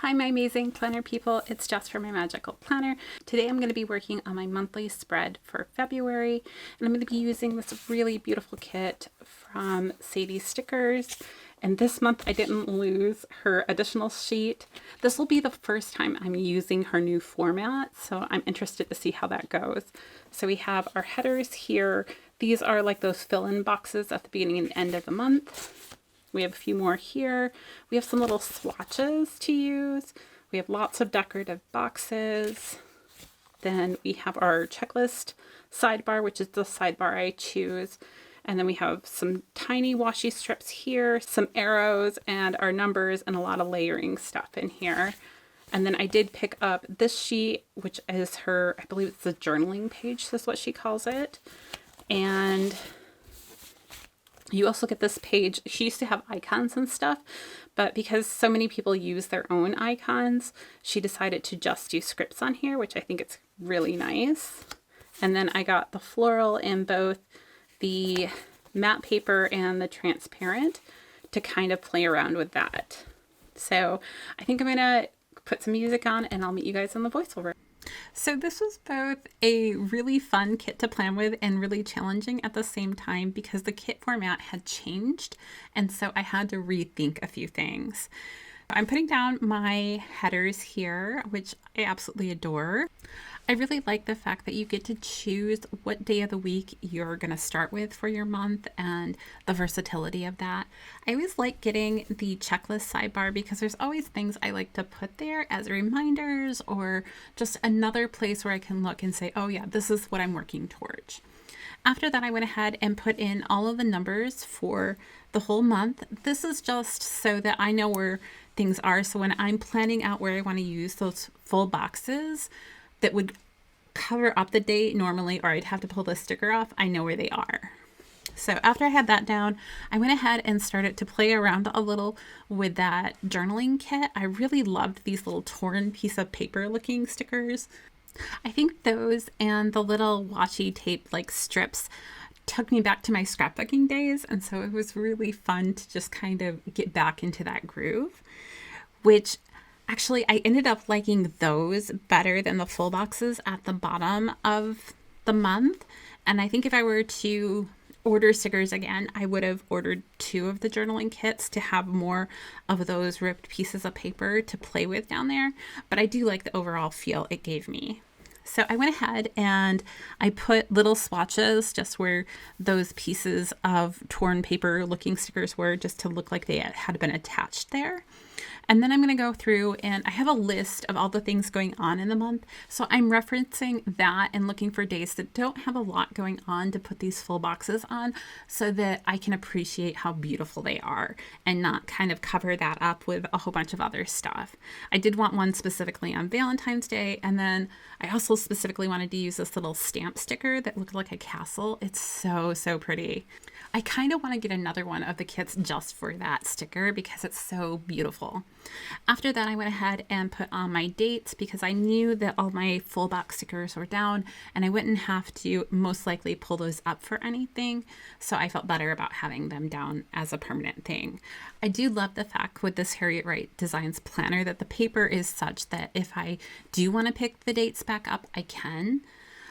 Hi my amazing planner people, it's Jess from My Magical Planner. Today I'm going to be working on my monthly spread for February, and I'm going to be using this really beautiful kit from Sadie Stickers. And this month I didn't lose her additional sheet. This will be the first time I'm using her new format, so I'm interested to see how that goes. So we have our headers here. These are like those fill-in boxes at the beginning and end of the month. We have a few more here. We have some little swatches to use. We have lots of decorative boxes. Then we have our checklist sidebar, which is the sidebar I choose. And then we have some tiny washi strips here, some arrows and our numbers, and a lot of layering stuff in here. And then I did pick up this sheet, which is her, I believe it's the journaling page, that's what she calls it. And you also get this page. She used to have icons and stuff, but because so many people use their own icons, she decided to just do scripts on here, which I think it's really nice. And then I got the floral in both the matte paper and the transparent to kind of play around with that. So I think I'm gonna put some music on and I'll meet you guys in the voiceover. So this was both a really fun kit to plan with and really challenging at the same time because the kit format had changed, and so I had to rethink a few things. I'm putting down my headers here, which I absolutely adore. I really like the fact that you get to choose what day of the week you're going to start with for your month and the versatility of that. I always like getting the checklist sidebar because there's always things I like to put there as reminders or just another place where I can look and say, oh yeah, this is what I'm working towards. After that, I went ahead and put in all of the numbers for the whole month. This is just so that I know where things are. So when I'm planning out where I want to use those full boxes that would cover up the date normally, or I'd have to pull the sticker off, I know where they are. So after I had that down, I went ahead and started to play around a little with that journaling kit. I really loved these little torn piece of paper looking stickers. I think those and the little washi tape like strips took me back to my scrapbooking days, and so it was really fun to just kind of get back into that groove, which actually I ended up liking those better than the full boxes at the bottom of the month. And I think if I were to order stickers again, I would have ordered 2 of the journaling kits to have more of those ripped pieces of paper to play with down there, but I do like the overall feel it gave me. So I went ahead and I put little swatches just where those pieces of torn paper looking stickers were, just to look like they had been attached there. And then I'm going to go through and I have a list of all the things going on in the month. So I'm referencing that and looking for days that don't have a lot going on to put these full boxes on so that I can appreciate how beautiful they are and not kind of cover that up with a whole bunch of other stuff. I did want one specifically on Valentine's Day, and then I also specifically wanted to use this little stamp sticker that looked like a castle. It's so, so pretty. I kind of want to get another one of the kits just for that sticker because it's so beautiful. After that, I went ahead and put on my dates because I knew that all my full box stickers were down and I wouldn't have to most likely pull those up for anything. So I felt better about having them down as a permanent thing. I do love the fact with this Harriet Wright Designs Planner that the paper is such that if I do want to pick the dates back up, I can.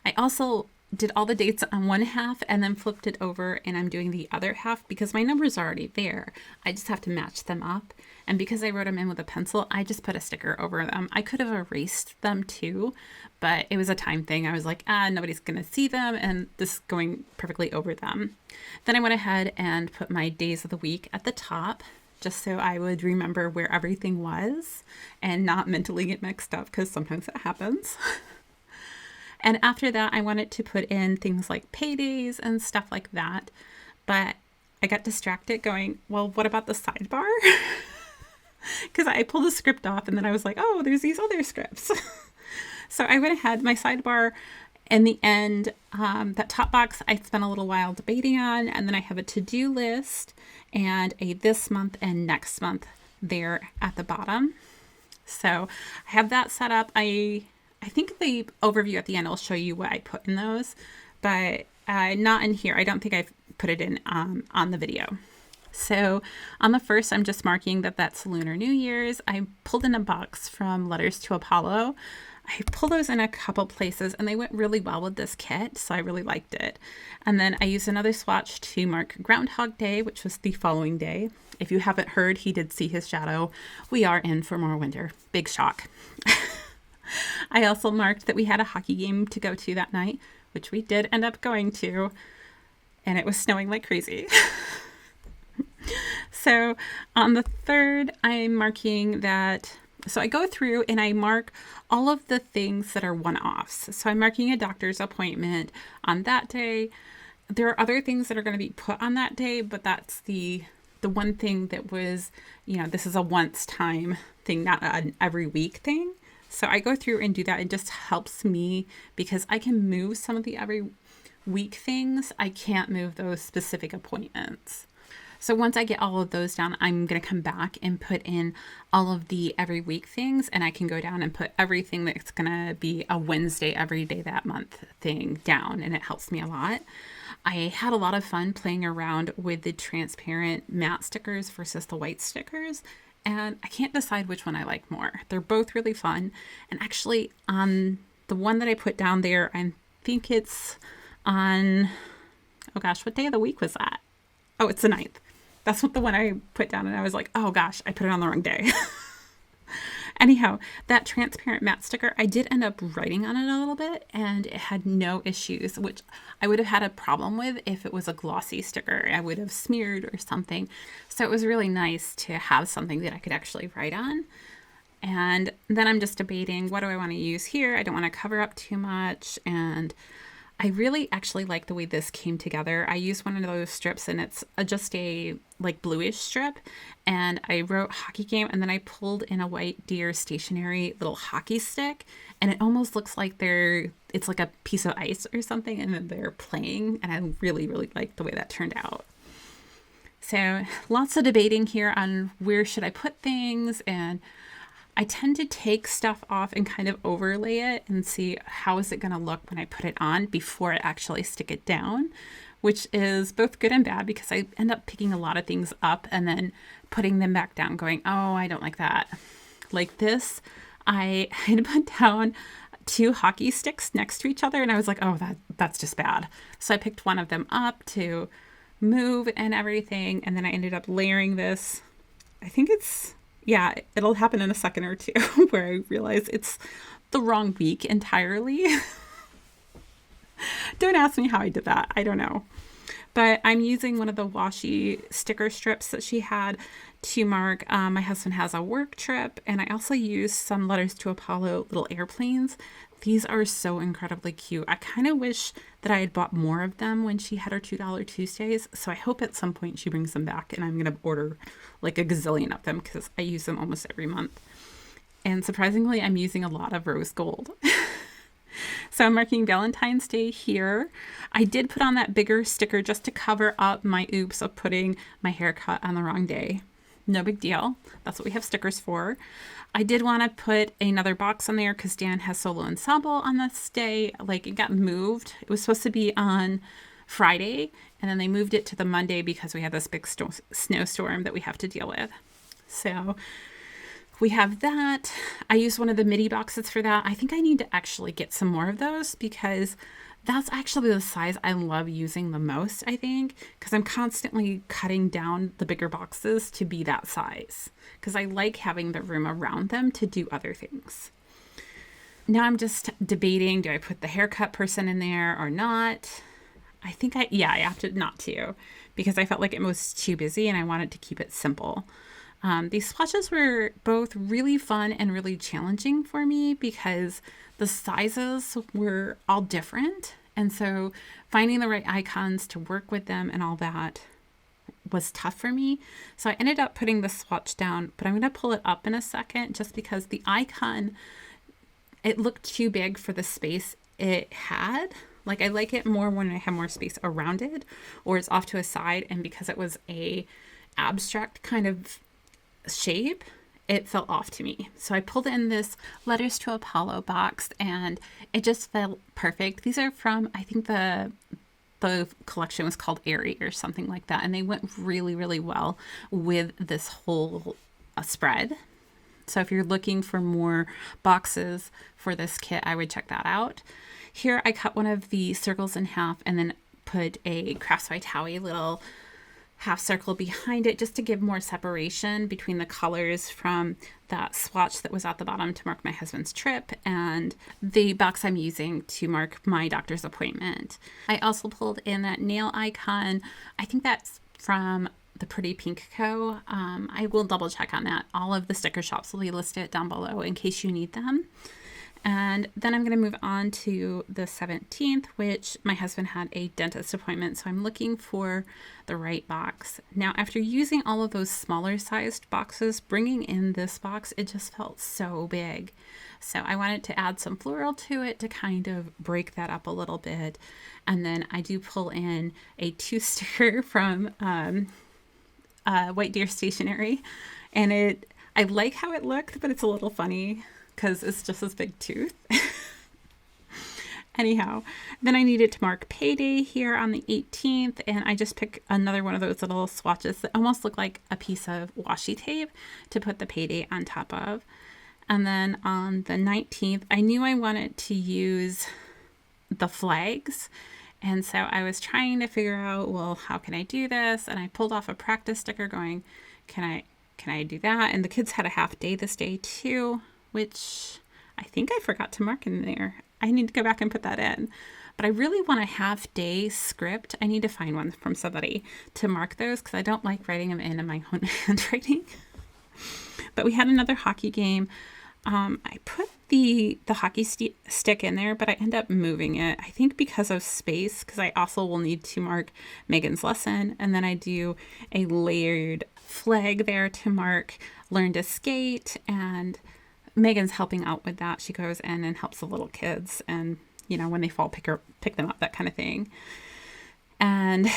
I also did all the dates on one half and then flipped it over, and I'm doing the other half because my numbers are already there. I just have to match them up. And because I wrote them in with a pencil, I just put a sticker over them. I could have erased them too, but it was a time thing. I was like, nobody's going to see them, and this is going perfectly over them. Then I went ahead and put my days of the week at the top, just so I would remember where everything was and not mentally get mixed up, because sometimes that happens. And after that, I wanted to put in things like paydays and stuff like that. But I got distracted going, well, what about the sidebar? Because I pulled a script off and then I was like, oh, there's these other scripts. So I went ahead, my sidebar in the end, that top box I spent a little while debating on. And then I have a to-do list and a this month and next month there at the bottom. So I have that set up. I think the overview at the end will show you what I put in those, but not in here. I don't think I've put it in on the video. So on the first, I'm just marking that that's Lunar New Year's. I pulled in a box from Letters to Apollo. I pulled those in a couple places and they went really well with this kit, so I really liked it. And then I used another swatch to mark Groundhog Day, which was the following day. If you haven't heard, he did see his shadow. We are in for more winter. Big shock. I also marked that we had a hockey game to go to that night, which we did end up going to, and it was snowing like crazy. So on the third, I'm marking that. So I go through and I mark all of the things that are one-offs. So I'm marking a doctor's appointment on that day. There are other things that are going to be put on that day, but that's the one thing that was, this is a once time thing, not an every week thing. So I go through and do that. It just helps me because I can move some of the every week things. I can't move those specific appointments. So once I get all of those down, I'm going to come back and put in all of the every week things, and I can go down and put everything that's going to be a Wednesday every day that month thing down, and it helps me a lot. I had a lot of fun playing around with the transparent matte stickers versus the white stickers, and I can't decide which one I like more. They're both really fun, and actually on the one that I put down there, I think it's on, oh gosh, what day of the week was that? Oh, it's the 9th. That's what the one I put down, and I was like, oh gosh, I put it on the wrong day. Anyhow, that transparent matte sticker, I did end up writing on it a little bit, and it had no issues, which I would have had a problem with if it was a glossy sticker. I would have smeared or something. So it was really nice to have something that I could actually write on. And then I'm just debating, what do I want to use here? I don't want to cover up too much, and I really actually like the way this came together. I used one of those strips, and it's just a like bluish strip, and I wrote hockey game, and then I pulled in a white deer stationery little hockey stick, and it almost looks like it's like a piece of ice or something, and then they're playing, and I really, really like the way that turned out. So lots of debating here on where should I put things, and I tend to take stuff off and kind of overlay it and see how is it going to look when I put it on before I actually stick it down, which is both good and bad because I end up picking a lot of things up and then putting them back down going, oh, I don't like that. Like this, I had put down 2 hockey sticks next to each other, and I was like, oh, that's just bad. So I picked one of them up to move and everything, and then I ended up layering this. I think it'll happen in a second or two where I realize it's the wrong week entirely. Don't ask me how I did that. I don't know. But I'm using one of the washi sticker strips that she had to mark. My husband has a work trip, and I also used some Letters to Apollo little airplanes. These are so incredibly cute. I kind of wish that I had bought more of them when she had her $2 Tuesdays. So I hope at some point she brings them back, and I'm going to order like a gazillion of them because I use them almost every month. And surprisingly, I'm using a lot of rose gold. So I'm marking Valentine's Day here. I did put on that bigger sticker just to cover up my oops of putting my haircut on the wrong day. No big deal. That's what we have stickers for. I did want to put another box on there because Dan has solo ensemble on this day. Like, it got moved. It was supposed to be on Friday, and then they moved it to the Monday because we had this big snowstorm that we have to deal with. So we have that. I used one of the midi boxes for that. I think I need to actually get some more of those because that's actually the size I love using the most, I think, because I'm constantly cutting down the bigger boxes to be that size because I like having the room around them to do other things. Now I'm just debating, do I put the haircut person in there or not? I think I opted not to because I felt like it was too busy and I wanted to keep it simple. These swatches were both really fun and really challenging for me because the sizes were all different. And so finding the right icons to work with them and all that was tough for me. So I ended up putting the swatch down, but I'm going to pull it up in a second just because the icon, it looked too big for the space it had. Like, I like it more when I have more space around it or it's off to a side. And because it was a abstract kind of shape, it felt off to me. So I pulled in this Letters to Apollo box and it just felt perfect. These are from, I think, the the collection was called Airy or something like that. And they went really, really well with this whole spread. So if you're looking for more boxes for this kit, I would check that out. Here I cut one of the circles in half and then put a Crafts by Towie little half circle behind it just to give more separation between the colors from that swatch that was at the bottom to mark my husband's trip and the box I'm using to mark my doctor's appointment. I also pulled in that nail icon. I think that's from the Pretty Pink Co. I will double check on that. All of the sticker shops will be listed down below in case you need them. And then I'm going to move on to the 17th, which my husband had a dentist appointment. So I'm looking for the right box. Now, after using all of those smaller sized boxes, bringing in this box, it just felt so big. So I wanted to add some floral to it to kind of break that up a little bit. And then I do pull in a 2 sticker from White Deer Stationery. And I like how it looked, but it's a little funny because it's just this big tooth. Anyhow, then I needed to mark payday here on the 18th, and I just picked another one of those little swatches that almost look like a piece of washi tape to put the payday on top of. And then on the 19th, I knew I wanted to use the flags. And so I was trying to figure out, well, how can I do this? And I pulled off a practice sticker going, can I do that? And the kids had a half day this day too, which I think I forgot to mark in there. I need to go back and put that in. But I really want a half day script. I need to find one from somebody to mark those because I don't like writing them in my own handwriting. But we had another hockey game. I put the hockey stick in there, but I end up moving it. I think because of space, because I also will need to mark Megan's lesson. And then I do a layered flag there to mark learn to skate, and Megan's helping out with that. She goes in and helps the little kids, and you know, when they fall, pick them up, that kind of thing. And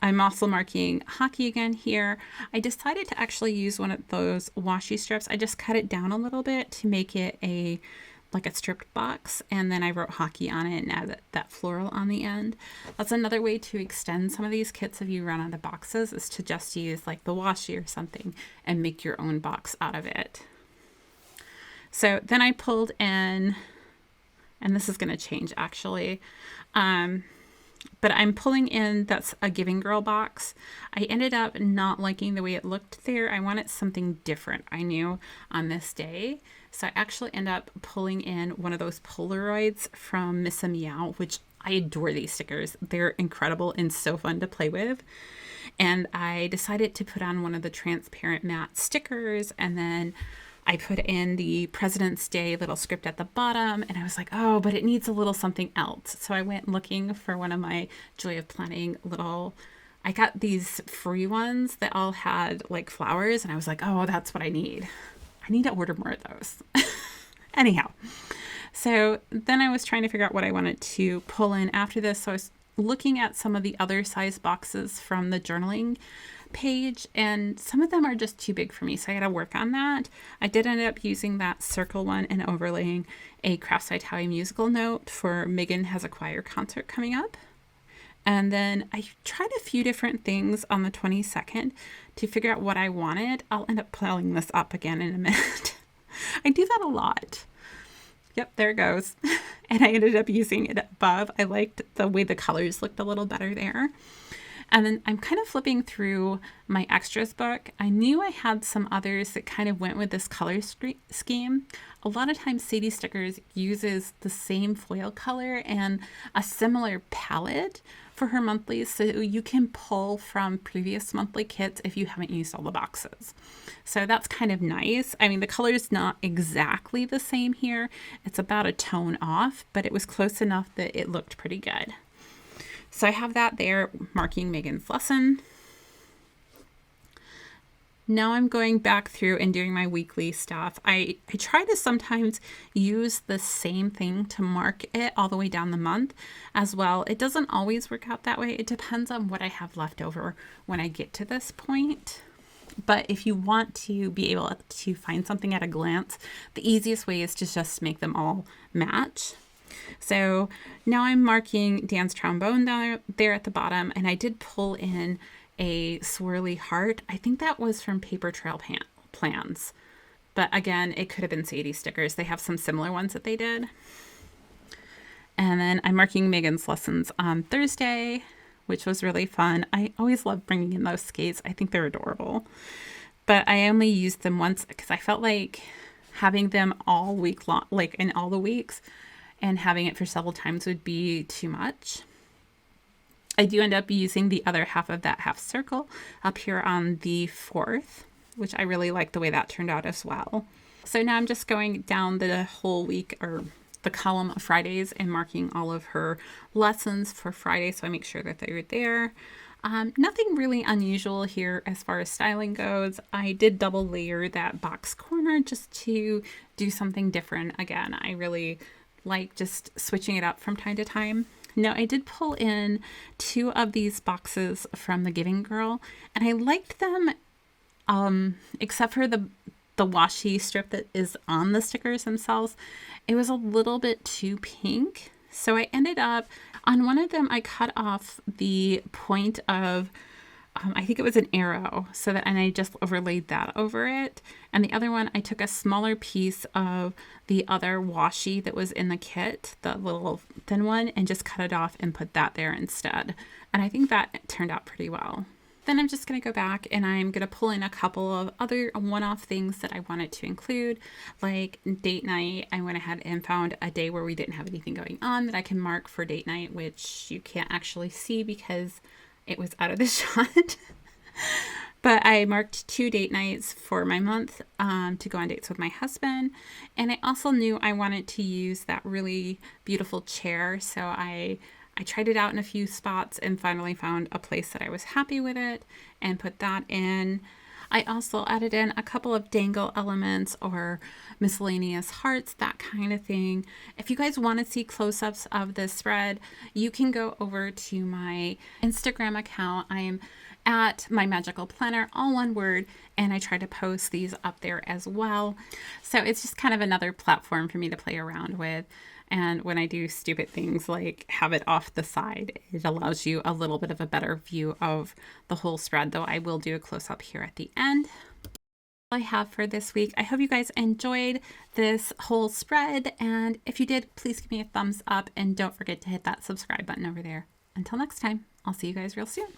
I'm also marking hockey again here. I decided to actually use one of those washi strips. I just cut it down a little bit to make it like a stripped box, and then I wrote hockey on it and added that floral on the end. That's another way to extend some of these kits if you run out of boxes, is to just use like the washi or something and make your own box out of it. So then I pulled in, and this is going to change actually, but I'm pulling in, that's a Giving Girl box. I ended up not liking the way it looked there. I wanted something different, I knew, on this day. So I actually end up pulling in one of those Polaroids from Miss Meow, which I adore these stickers. They're incredible and so fun to play with. And I decided to put on one of the transparent matte stickers, and then I put in the President's Day little script at the bottom, and I was like, oh, but it needs a little something else. So I went looking for one of my Joy of Planning I got these free ones that all had like flowers, and I was like, oh, that's what I need. I need to order more of those. Anyhow, so then I was trying to figure out what I wanted to pull in after this. So I was looking at some of the other size boxes from the journaling page, and some of them are just too big for me, so I gotta work on that. I did end up using that circle one and overlaying a Crafts by Towie musical note for Megan has a choir concert coming up. And then I tried a few different things on the 22nd to figure out what I wanted. I'll end up pulling this up again in a minute. I do that a lot. Yep, there it goes. And I ended up using it above. I liked the way the colors looked a little better there. And then I'm kind of flipping through my extras book. I knew I had some others that kind of went with this color scheme. A lot of times Sadie Stickers uses the same foil color and a similar palette for her monthlies, so you can pull from previous monthly kits if you haven't used all the boxes. So that's kind of nice. I mean, the color is not exactly the same here. It's about a tone off, but it was close enough that it looked pretty good. So I have that there, marking Megan's lesson. Now I'm going back through and doing my weekly stuff. I try to sometimes use the same thing to mark it all the way down the month as well. It doesn't always work out that way. It depends on what I have left over when I get to this point. But if you want to be able to find something at a glance, the easiest way is to just make them all match. So now I'm marking Dan's trombone down there at the bottom, and I did pull in a swirly heart. I think that was from Paper Trail Plans. But again, it could have been Sadie stickers. They have some similar ones that they did. And then I'm marking Megan's lessons on Thursday, which was really fun. I always love bringing in those skates. I think they're adorable. But I only used them once because I felt like having them all week long, like in all the weeks, and having it for several times would be too much. I do end up using the other half of that half circle up here on the 4th, which I really like the way that turned out as well. So now I'm just going down the whole week, or the column of Fridays, and marking all of her lessons for Friday, so I make sure that they're there. Nothing really unusual here as far as styling goes. I did double layer that box corner just to do something different. Again, I really like just switching it up from time to time. Now, I did pull in 2 of these boxes from the Giving Girl, and I liked them, except for the washi strip that is on the stickers themselves. It was a little bit too pink. So I ended up, on one of them, I cut off the point of, I think it was an arrow, and I just overlaid that over it. And the other one, I took a smaller piece of the other washi that was in the kit, the little thin one, and just cut it off and put that there instead. And I think that turned out pretty well. Then I'm just going to go back and I'm going to pull in a couple of other one-off things that I wanted to include, like date night. I went ahead and found a day where we didn't have anything going on that I can mark for date night, which you can't actually see because it was out of the shot. But I marked 2 date nights for my month to go on dates with my husband. And I also knew I wanted to use that really beautiful chair. So I tried it out in a few spots and finally found a place that I was happy with it and put that in. I also added in a couple of dangle elements or miscellaneous hearts, that kind of thing. If you guys want to see close-ups of this spread, you can go over to my Instagram account. I am at My Magical Planner, all one word, and I try to post these up there as well. So it's just kind of another platform for me to play around with. And when I do stupid things like have it off the side, it allows you a little bit of a better view of the whole spread, though I will do a close-up here at the end. All I have for this week. I hope you guys enjoyed this whole spread, and if you did, please give me a thumbs up and don't forget to hit that subscribe button over there. Until next time, I'll see you guys real soon.